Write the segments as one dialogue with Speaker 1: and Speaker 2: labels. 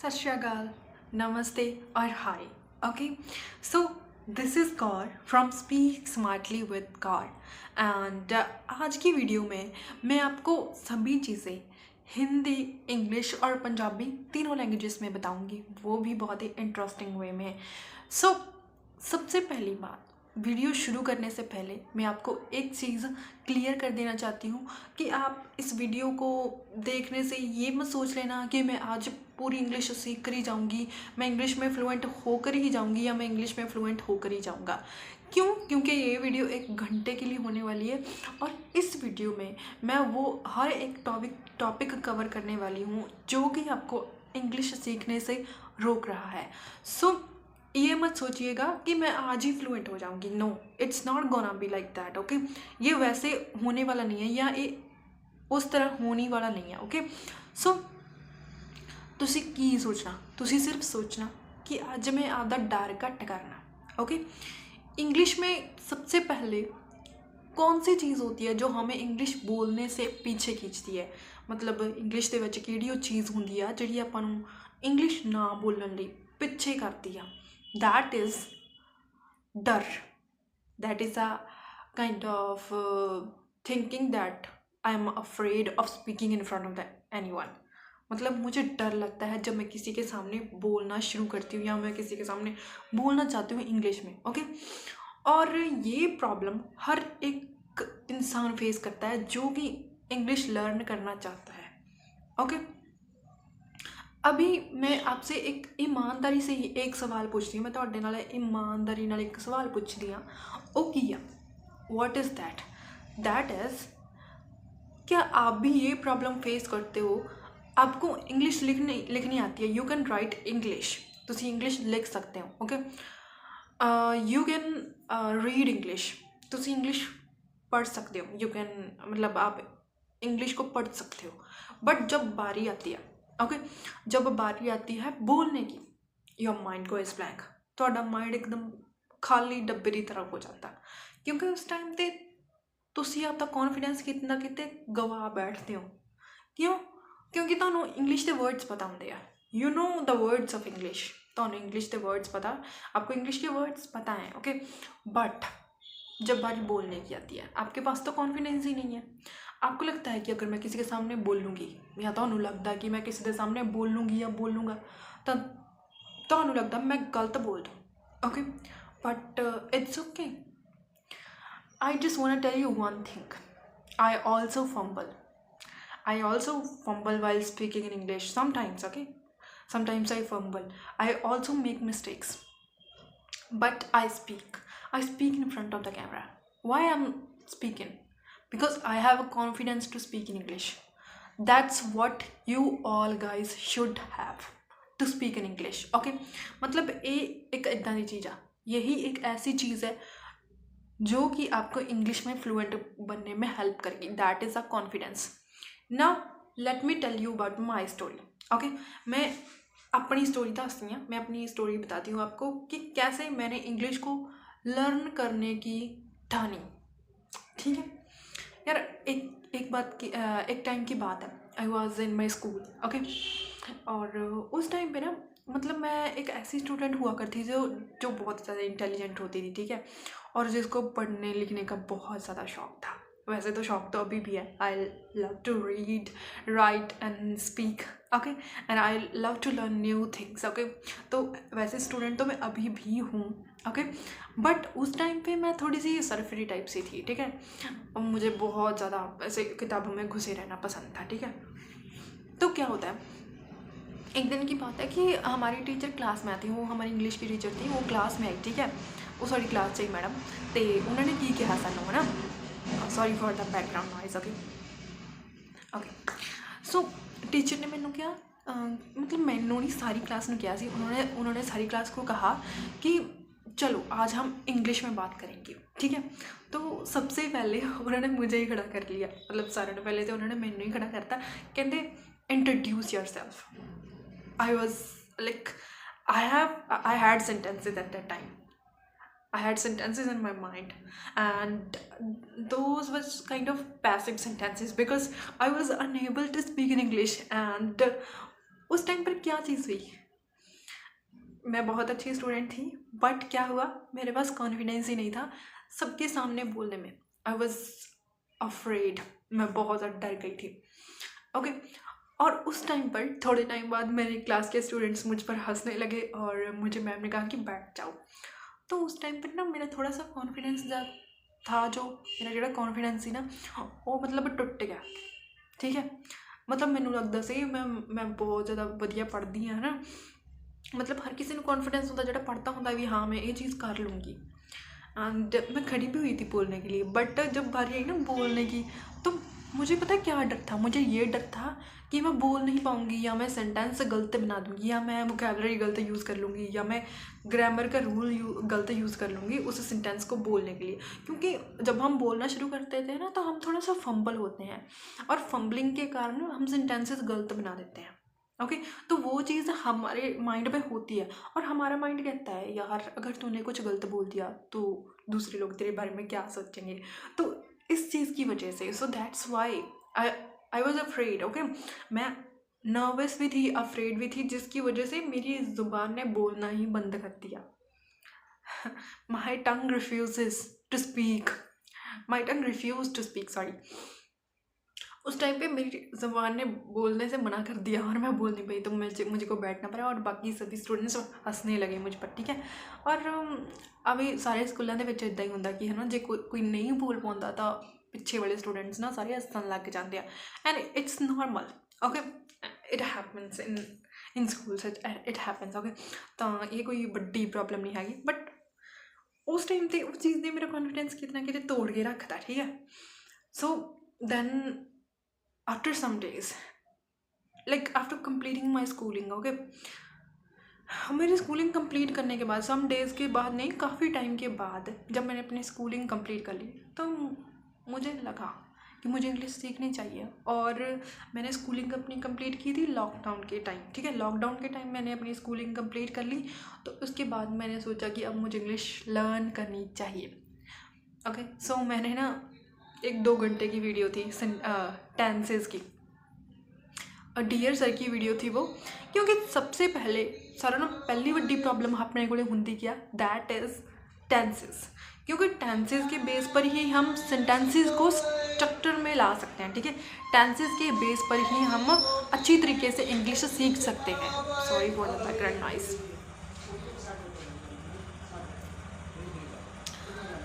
Speaker 1: सत श्री अकाल, नमस्ते और hi. Okay, so this is Gaur from speak smartly with Gaur and आज की वीडियो में मैं आपको सभी चीज़ें हिंदी, इंग्लिश और पंजाबी तीनों लैंग्वेजेस में बताऊंगी, वो भी बहुत ही इंटरेस्टिंग वे में। सो सबसे पहली बात, वीडियो शुरू करने से पहले मैं आपको एक चीज़ क्लियर कर देना चाहती हूँ कि आप इस वीडियो को देखने से ये मत सोच लेना कि मैं आज पूरी इंग्लिश सीख कर ही जाऊँगी, मैं इंग्लिश में फ्लुएंट होकर ही जाऊँगी या मैं इंग्लिश में फ्लुएंट होकर ही जाऊँगा। क्यों? क्योंकि ये वीडियो 1 घंटे के लिए होने वाली है और इस वीडियो में मैं वो हर एक टॉपिक कवर करने वाली हूँ जो कि आपको इंग्लिश सीखने से रोक रहा है। सो ये मत सोचिएगा कि मैं आज ही फ्लुएंट हो जाऊंगी। No, it's not gonna be like that. Okay, ये वैसे होने वाला नहीं है या ये उस तरह होने वाला नहीं है। ओके, सो ਤੁਸੀਂ ਕੀ सोचना, ਤੁਸੀਂ सिर्फ सोचना कि आज मैं आपका डर घट करना। ओके, इंग्लिश में सबसे पहले कौन सी चीज़ होती है जो हमें इंग्लिश बोलने से पीछे खींचती है, मतलब इंग्लिश ਦੇ ਵਿੱਚ ਕਿਹੜੀ ਉਹ ਚੀਜ਼ ਹੁੰਦੀ ਆ ਜਿਹੜੀ ਆਪਾਂ ਨੂੰ ਇੰਗਲਿਸ਼ ਨਾ ਬੋਲਣ ਲਈ ਪਿੱਛੇ ਕਰਦੀ ਆ। दैट इज़ डर। That is a kind of thinking that I am afraid of speaking in front of the any one. मतलब मुझे डर लगता है जब मैं किसी के सामने बोलना शुरू करती हूँ या मैं किसी के सामने बोलना चाहती हूँ इंग्लिश में। ओके, और ये प्रॉब्लम हर एक इंसान फेस करता है जो कि इंग्लिश लर्न करना चाहता है। ओके, अभी मैं आपसे एक ईमानदारी से ही एक सवाल पूछती हूँ, मैं ਤੁਹਾਡੇ ਨਾਲ ईमानदारी ਨਾਲ एक सवाल पूछती हाँ, वो की है, what is that? That is, क्या आप भी ये प्रॉब्लम फेस करते हो? आपको इंग्लिश लिखनी आती है, यू कैन राइट इंग्लिश, तुसी इंग्लिश लिख सकते हो। Okay, you can read English, तुसी इंग्लिश पढ़ सकते हो, यू कैन, मतलब आप इंग्लिश को पढ़ सकते हो। बट जब बारी आती है, ओके, जब बारी आती है बोलने की, योर माइंड को इज ब्लैंक, थोड़ा माइंड एकदम खाली डब्बे की तरह हो जाता, क्योंकि उस टाइम ते तुसी आपका कॉन्फिडेंस कितना कितने गवा बैठते हो। क्यों? क्योंकि तुहानू इंग्लिश के वर्ड्स पता होंगे आ, you know the words of English, तुहानू इंग्लिश के वर्ड्स पता, आपको इंग्लिश के वर्ड्स पता हैं। ओके, बट जब बारी बोलने की आती है आपके पास तो कॉन्फिडेंस ही नहीं है। आपको लगता है कि अगर मैं किसी के सामने बोलूँगी, या तो लगता है कि मैं किसी के सामने बोलूँगी या बोलूँगा तो लगता है मैं गलत बोल दूँ। Okay, but it's okay. I just want to tell you one thing, I also fumble while speaking in English sometimes। Okay, sometimes I fumble, I also make mistakes, but I speak in front of the camera. Why I'm speaking? Because I have a confidence to speak in English. That's what you all guys should have to speak in English। okay, मतलब ये एक इदां दी चीज़ आ, यही एक ऐसी चीज़ है जो कि आपको इंग्लिश में फ्लुएंट बनने में हेल्प करेगी। That is a confidence. Now let me tell you about my story. Okay, मैं अपनी स्टोरी दसती हूँ, मैं अपनी स्टोरी बताती हूँ आपको कि कैसे मैंने इंग्लिश को लर्न करने की ठानी। ठीक है यार, एक बात की, एक टाइम की बात है, I was in my school. Okay, और उस टाइम पे ना, मतलब मैं एक ऐसी स्टूडेंट हुआ करती जो जो बहुत ज़्यादा इंटेलिजेंट होती थी। ठीक है, और जिसको पढ़ने लिखने का बहुत ज़्यादा शौक था। वैसे तो शौक तो अभी भी है, I love to read, write and speak. Okay, and I love to learn new things. Okay, तो वैसे स्टूडेंट तो मैं अभी भी हूँ। ओके, बट उस टाइम पे मैं थोड़ी सी सरफरी टाइप सी थी। ठीक है, और मुझे बहुत ज़्यादा ऐसे किताबों में घुसे रहना पसंद था। ठीक है, तो क्या होता है, एक दिन की बात है कि हमारी टीचर क्लास में आती, वो हमारी इंग्लिश की टीचर थी, वो क्लास में आई। ठीक है, वो साड़ी क्लास से मैडम, तो उन्होंने की कहा सानू, है ना, sorry for the background noise. Okay, okay, so teacher ने मैनू क्या, मतलब मैनू नहीं, सारी क्लास ने किया सी, उन्होंने सारी क्लास को कहा कि चलो आज हम इंग्लिश में बात करेंगे। ठीक है, तो सबसे पहले उन्होंने मुझे ही खड़ा कर लिया, मतलब सारे ने पहले तो उन्होंने मैनू ही खड़ा करता, कहते introduce your self. I was like, I had sentences at that time. I had sentences in my mind, and those was kind of passive sentences because I was unable to speak in English, and उस time पर क्या चीज़ हुई, मैं बहुत अच्छी student थी, but क्या हुआ, मेरे पास कॉन्फिडेंस ही नहीं था सबके सामने बोलने में। आई वॉज अफ्रेड, मैं बहुत ज़्यादा डर गई थी। ओके, और उस टाइम पर थोड़े टाइम बाद मेरे क्लास के स्टूडेंट्स मुझ पर हंसने लगे और मुझे मैम ने कहा कि बैठ जाओ। तो उस टाइम पर ना मेरा थोड़ा सा कॉन्फिडेंस था, जो मेरा जो कॉन्फिडेंस थी ना वो मतलब टुट गया। ठीक है, मतलब मैनू लगता सी मैं बहुत ज़्यादा वधिया पढ़ती हाँ ना, मतलब हर किसी को कॉन्फिडेंस होता जो पढ़ता होता भी हाँ मैं ये चीज़ कर लूँगी। एंड मैं खड़ी भी हुई थी बोलने के लिए, बट जब बारी आई ना बोलने की तो मुझे पता है क्या डर था, मुझे ये डर था कि मैं बोल नहीं पाऊँगी, या मैं सेंटेंस गलत बना दूँगी, या मैं वोकैबलरी गलत यूज़ कर लूँगी, या मैं ग्रामर का रूल गलत यूज़ कर लूँगी उस सेंटेंस को बोलने के लिए। क्योंकि जब हम बोलना शुरू करते थे ना तो हम थोड़ा सा फंबल होते हैं, और फंबलिंग के कारण हम सेंटेंसेस गलत बना देते हैं। ओके, तो वो चीज़ हमारे माइंड में होती है, और हमारा माइंड कहता है यार अगर तूने कुछ गलत बोल दिया तो दूसरे लोग तेरे बारे में क्या सोचेंगे। तो इस चीज़ की वजह से, so that's why I was afraid. Okay, मैं नर्वस भी थी, अफ्रेड भी थी, जिसकी वजह से मेरी ज़ुबान ने बोलना ही बंद कर दिया। My tongue refuse to speak, my tongue refuse to speak, sorry. उस टाइम पे मेरी ज़बान ने बोलने से मना कर दिया और मैं बोल नहीं पाई, तो मुझे को बैठना पड़ा और बाकी सभी स्टूडेंट्स हंसने लगे मुझ पर। ठीक है, और अभी सारे स्कूलों के विच इदा ही होंदा कि है ना, जे कोई नहीं बोल पाता तो पिछे वाले स्टूडेंट्स ना सारे हसन लग जाते हैं, and it's normal. Okay, it happens in schools, it happens. Okay, तो ये कोई बड़ी प्रॉब्लम नहीं हैगी, बट उस टाइम पर उस चीज़ ने मेरा कॉन्फिडेंस कितना कि तोड़ के रखता। ठीक है, so then after some days, like after completing my schooling, okay, मेरी स्कूलिंग कंप्लीट करने के बाद सम डेज़ के बाद नहीं, काफ़ी टाइम के बाद जब मैंने अपनी स्कूलिंग कंप्लीट कर ली तो मुझे लगा कि मुझे इंग्लिश सीखनी चाहिए, और मैंने स्कूलिंग अपनी कंप्लीट की थी लॉकडाउन के टाइम। ठीक है, लॉकडाउन के टाइम मैंने अपनी स्कूलिंग कंप्लीट कर ली, तो उसके बाद मैंने सोचा कि अब मुझे इंग्लिश लर्न करनी चाहिए। ओके, सो मैंने ना 1-2 घंटे की वीडियो थी टेंसेस की, डियर सर की वीडियो थी वो, क्योंकि सबसे पहले सारा ना पहली वड्डी प्रॉब्लम अपने को होंगी क्या, दैट इज़ टेंसेस। क्योंकि टेंसेस के बेस पर ही हम सेंटेंसेस को स्ट्रक्चर में ला सकते हैं। ठीक है, टेंसेस के बेस पर ही हम अच्छी तरीके से इंग्लिश सीख सकते हैं। Sorry for the background noise.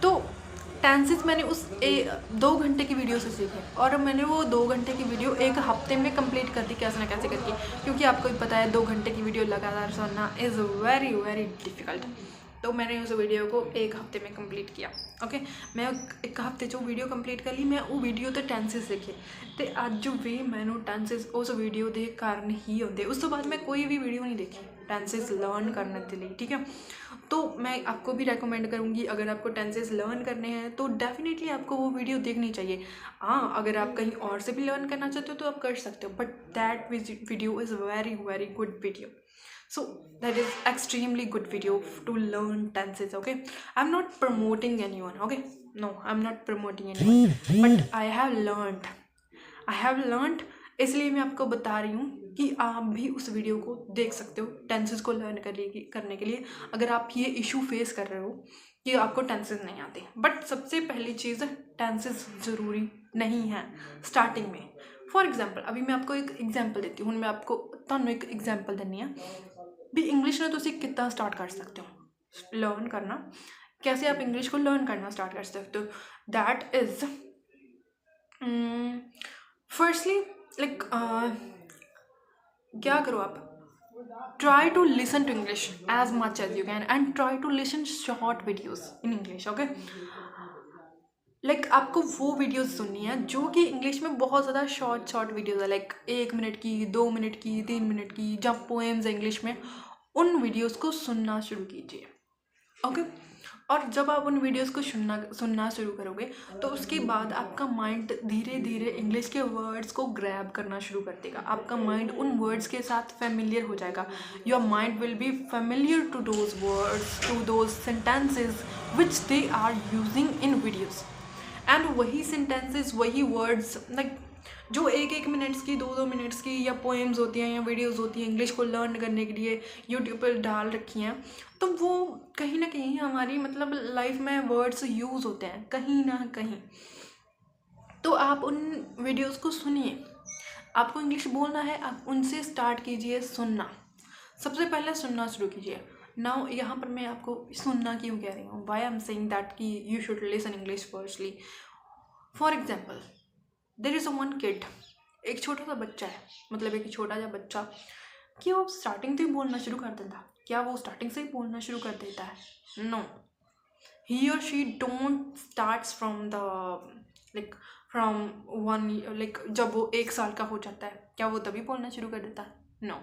Speaker 1: तो टेंसेस मैंने उस 2 घंटे की वीडियो से सीखे, और मैंने वो 2 घंटे की वीडियो 1 हफ्ते में कंप्लीट कर दी कैसे ना कैसे करके, क्योंकि आपको भी पता है 2 घंटे की वीडियो लगातार सुनना इज़ वेरी वेरी डिफ़िकल्ट। तो मैंने उस वीडियो को 1 हफ्ते में कंप्लीट किया। ओके, मैं 1 हफ्ते जो वीडियो कंप्लीट कर ली, मैं वो वीडियो तो टेंसेस सीखे, तो अज भी मैनू टेंसेस उस वीडियो के कारण ही आते। उस तो बाद मैं कोई भी वीडियो नहीं देखी टेंसेस लर्न करने के लिए। ठीक है, तो मैं आपको भी रेकमेंड करूँगी, अगर आपको टेंसेस लर्न करने हैं तो डेफिनेटली आपको वो वीडियो देखनी चाहिए। हाँ, अगर आप कहीं और से भी लर्न करना चाहते हो तो आप कर सकते हो, but that video is very very good video. So that is extremely good video to learn tenses. Okay, I'm not promoting anyone. Okay, no, I'm not promoting anyone, but I have learned, इसलिए मैं आपको बता रही हूँ कि आप भी उस वीडियो को देख सकते हो टेंसेस को लर्न करने के लिए, अगर आप ये इशू फेस कर रहे हो कि आपको टेंसेस नहीं आते। बट सबसे पहली चीज़, टेंसेस ज़रूरी नहीं है स्टार्टिंग में। फॉर एग्जाम्पल, अभी मैं आपको एक एग्जाम्पल देती हूँ, मैं आपको तुहानू एक एग्जाम्पल देनी है भी इंग्लिश ने तुसी कितना स्टार्ट कर सकते हो लर्न करना, कैसे आप इंग्लिश को लर्न करना स्टार्ट कर सकते हो। दैट इज़ फर्स्टली लाइक क्या करो आप, try to listen to English as much as you can, and try to listen short videos in English. Okay, like आपको वो वीडियोस सुननी है जो कि इंग्लिश में बहुत ज़्यादा शॉर्ट वीडियोज़ है, लाइक 1 मिनट की, 2 मिनट की, 3 मिनट की, जब पोएम्स है इंग्लिश में, उन वीडियोस को सुनना शुरू कीजिए। ओके, और जब आप उन वीडियोस को सुनना शुरू करोगे तो उसके बाद आपका माइंड धीरे धीरे इंग्लिश के वर्ड्स को ग्रैब करना शुरू कर देगा। आपका माइंड उन वर्ड्स के साथ फेमिलियर हो जाएगा। Your mind will be familiar to those words, to those sentences which they are using in videos, and वही सेंटेंसेस, वही वर्ड्स, लाइक जो 1-1 मिनट्स की 2-2 मिनट्स की या पोएम्स होती हैं या वीडियोस होती हैं इंग्लिश को लर्न करने के लिए यूट्यूब पर डाल रखी हैं, तो वो कहीं ना कहीं हमारी मतलब लाइफ में वर्ड्स यूज़ होते हैं कहीं ना कहीं। तो आप उन वीडियोस को सुनिए। आपको इंग्लिश बोलना है, आप उनसे स्टार्ट कीजिए सुनना। सबसे पहले सुनना शुरू कीजिए। नाउ यहाँ पर मैं आपको सुनना क्यों कह रही हूँ, why I am saying that कि you should listen English firstly. For example, there is a one kid, एक छोटा सा बच्चा है, मतलब एक छोटा सा बच्चा, क्या वो स्टार्टिंग से ही बोलना शुरू कर देता? क्या वो स्टार्टिंग से ही बोलना शुरू कर देता है? नो, ही और she don't starts from the like from one, like जब वो 1 साल का हो जाता है क्या वो तभी बोलना शुरू कर देता है? नो।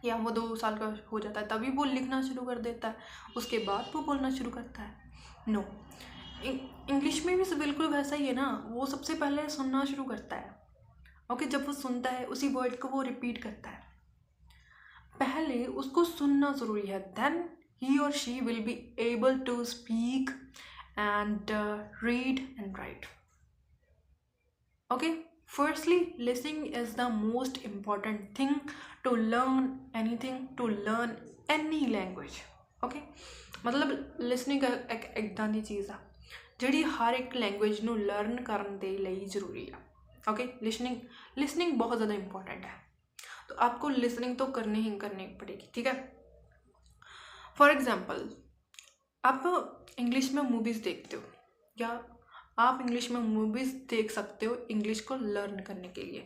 Speaker 1: या वो 2 साल का हो जाता है तभी वो लिखना शुरू कर देता है, उसके बाद वो बोलना शुरू करता है? नो। इंग्लिश में भी बिल्कुल वैसा ही है ना, वो सबसे पहले सुनना शुरू करता है। ओके, जब वो सुनता है उसी वर्ड को वो रिपीट करता है। पहले उसको सुनना ज़रूरी है, देन ही और she will be able to speak and read and write. Okay, firstly, listening is the most important thing to learn anything, to learn any language. Okay, मतलब ਲਿਸਨਿੰਗ ਇੱਕ ਇੱਦਾਂ ਦੀ ਚੀਜ਼ ਆ ਜਿਹੜੀ ਹਰ ਇੱਕ ਲੈਂਗੁਏਜ ਨੂੰ ਲਰਨ ਕਰਨ ਦੇ ਲਈ ਜ਼ਰੂਰੀ ਆ। ओके, लिसनिंग बहुत ज़्यादा इम्पॉर्टेंट है, तो आपको लिसनिंग तो करनी ही करनी पड़ेगी, ठीक है। फॉर एग्जाम्पल, आप इंग्लिश में मूवीज़ देखते हो या आप इंग्लिश में मूवीज़ देख सकते हो इंग्लिश को लर्न करने के लिए,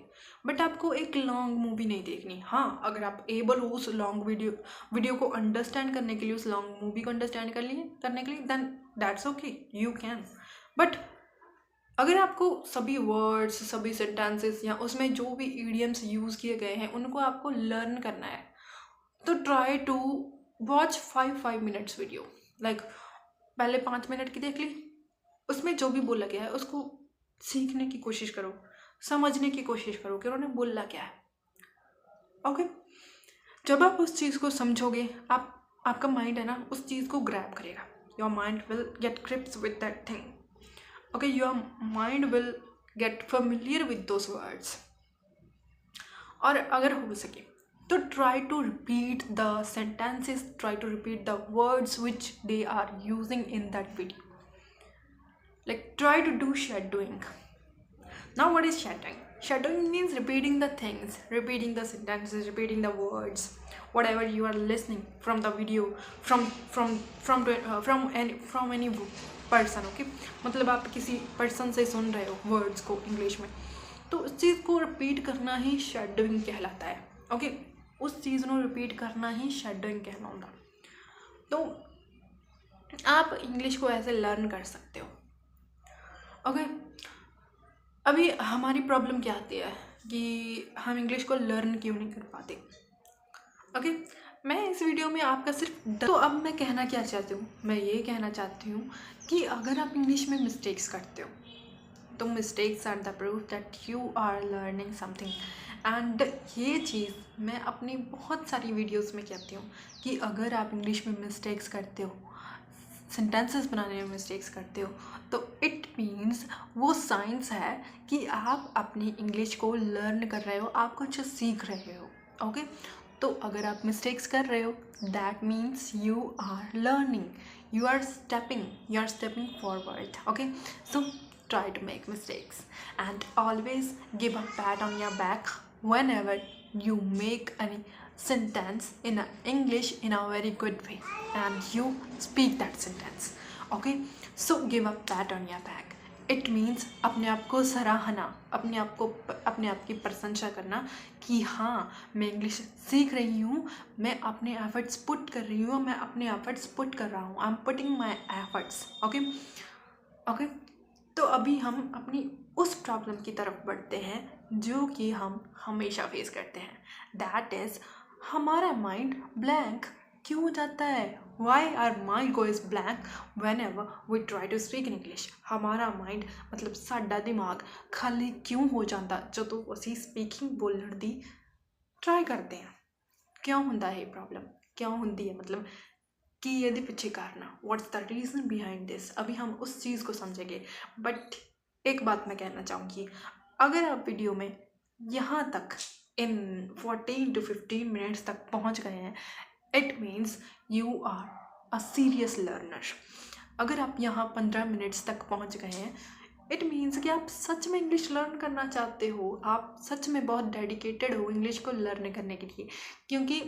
Speaker 1: बट आपको एक लॉन्ग मूवी नहीं देखनी। हाँ, अगर आप एबल हो उस लॉन्ग वीडियो को अंडरस्टैंड करने के लिए, उस लॉन्ग मूवी को अंडरस्टैंड करने के लिए, then that's okay, you can. But अगर आपको सभी वर्ड्स, सभी सेंटेंसेस या उसमें जो भी इडियम्स यूज़ किए गए हैं उनको आपको लर्न करना है, तो try to watch 5 minutes video. Like पहले 5 मिनट की देख ली, उसमें जो भी बोला गया है उसको सीखने की कोशिश करो, समझने की कोशिश करो कि उन्होंने बोला क्या है। ओके, जब आप उस चीज़ को समझोगे, आपका माइंड है ना उस चीज़ को ग्रैब करेगा। Your mind will get grips with that thing. Okay, your mind will get familiar with those words. और अगर हो सके तो try to repeat the sentences, try to repeat the words which they are using in that video. Like, try to do shadowing. Now, what is shadowing? Shadowing means repeating the things, repeating the sentences, repeating the words, whatever you are listening from the video, from any person. Okay, मतलब आप किसी person से सुन रहे हो words को English में, तो उस चीज़ को रिपीट करना ही shadowing कहलाता है। ओके, उस चीज़ को रिपीट करना ही shadowing कहलाता। तो आप इंग्लिश को ऐसे लर्न कर सकते हो। ओके, अभी हमारी प्रॉब्लम क्या आती है कि हम इंग्लिश को लर्न क्यों नहीं कर पाते। ओके, मैं इस वीडियो में आपका सिर्फ तो अब मैं कहना क्या चाहती हूँ, मैं ये कहना चाहती हूँ कि अगर आप इंग्लिश में मिस्टेक्स करते हो तो mistakes are the proof that you are learning something. And ये चीज़ मैं अपनी बहुत सारी वीडियोस में कहती हूँ कि अगर आप इंग्लिश में मिस्टेक्स करते हो, सेंटेंसेस बनाने में मिस्टेक्स करते हो, तो इट मीन्स वो साइंस है कि आप अपनी इंग्लिश को लर्न कर रहे हो, आप कुछ सीख रहे हो। ओके, तो अगर आप मिस्टेक्स कर रहे हो, that means you are learning, you are stepping forward. Okay, so try to make mistakes and always give a pat on your back whenever you make any sentence in English in a very good way and you speak that sentence. Okay, so give a pat on your back. It means अपने आप को सराहना, अपने आप की प्रशंसा करना कि हाँ, मैं इंग्लिश सीख रही हूँ, मैं अपने एफर्ट्स पुट कर रही हूँ, मैं अपने एफर्ट्स पुट कर रहा हूँ, I am putting my efforts. Okay, तो अभी हम अपनी उस प्रॉब्लम की तरफ बढ़ते हैं जो कि हम हमेशा फेस करते हैं, दैट इज़ हमारा माइंड ब्लैंक क्यों हो जाता है। Why are mind goes blank whenever we try to speak in English. हमारा माइंड मतलब साडा दिमाग खाली क्यों हो जाता जो असी स्पीकिंग बोलने की ट्राई करते हैं। क्यों होंदा है प्रॉब्लम, क्यों होंदी है, मतलब कि ये पिछे कारण, what's the reason behind this, अभी हम उस चीज़ को समझेंगे। बट एक बात मैं कहना चाहूँगी, अगर आप वीडियो में यहाँ तक इन 14 to 15 मिनट्स तक पहुँच गए हैं, it means you are a serious learner. अगर आप यहाँ 15 मिनट्स तक पहुँच गए हैं, इट मीन्स कि आप सच में इंग्लिश लर्न करना चाहते हो, आप सच में बहुत डेडिकेटेड हो इंग्लिश को लर्न करने के लिए। क्योंकि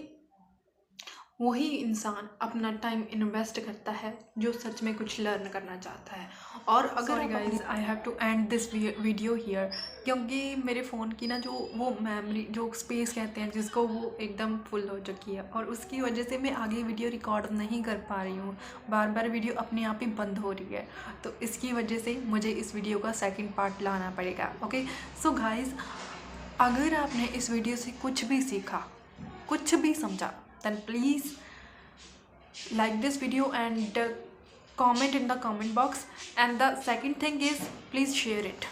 Speaker 1: वही इंसान अपना टाइम इन्वेस्ट करता है जो सच में कुछ लर्न करना चाहता है। और अगर guys I have to end this video here, क्योंकि मेरे फ़ोन की ना जो वो मेमोरी, जो स्पेस कहते हैं जिसको, वो एकदम फुल हो चुकी है और उसकी वजह से मैं आगे वीडियो रिकॉर्ड नहीं कर पा रही हूँ। बार बार वीडियो अपने आप ही बंद हो रही है, तो इसकी वजह से मुझे इस वीडियो का सेकेंड पार्ट लाना पड़ेगा। ओके, सो गाइज, अगर आपने इस वीडियो से कुछ भी सीखा, कुछ भी समझा, then please like this video and comment in the comment box, and the second thing is please share it.